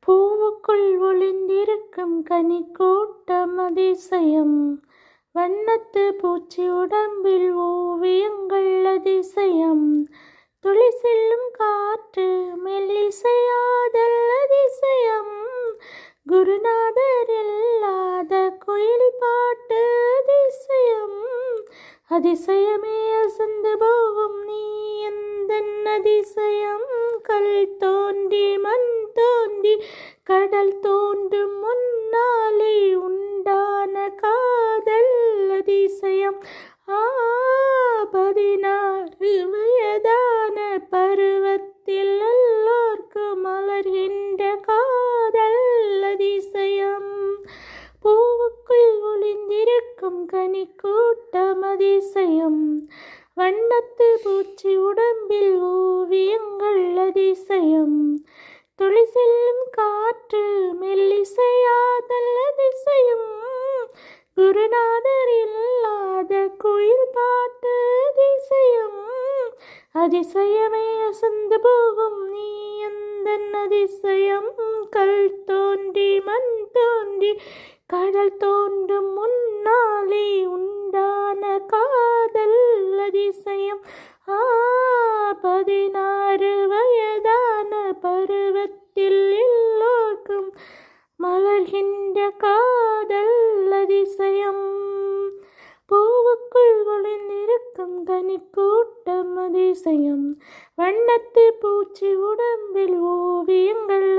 பூவுக்குள் ஒளிந்திருக்கும் கனிக்கூட்டம் அதிசயம். வண்ணத்து பூச்சி உடம்பில் ஓவியங்கள் அதிசயம். துளி செல்லும் காற்று மெல்லிசையாதல் அதிசயம். குருநாதர் இல்லாத குயில் பாட்டு அதிசயம். அதிசயமே அசந்து போகும் நீ எந்தன் அதிசயம். கல் தோன்றி மண் தோன்றி கடல் தோன்றும் முன்னாலே உண்டான காதல் அதிசயம். 16 வயதான பருவத்தில் எல்லோர்க்கும் மலர்கின்ற காதல் அதிசயம். பூவுக்குள் ஒளிந்திருக்கும் கனிக்கூட்டம் அதிசயம். வண்ணத்து பூச்சி உடம்பில் ஓவியங்கள் அதிசயம். துளி செல்லும் காற்று மெல்லிசையாதல் அதிசயம். குருநாதர் இல்லாத குயில் பாட்டு அதிசயம். அதிசயமே அசந்து போகும் நீ எந்தன் அதிசயம். கல் தோன்றி மண் தோன்றி கடல் தோன்றும் முன்னாலே உண்டான காதல் அதிசயம். 16 வயதான பருவத்தில் எல்லோருக்கும் மலர்கின்ற காதல் அதிசயம். பூவுக்குள் ஒளிந்திருக்கும் கனிக்கூட்டம் அதிசயம். வண்ணத்து பூச்சி உடம்பில் ஓவியங்கள்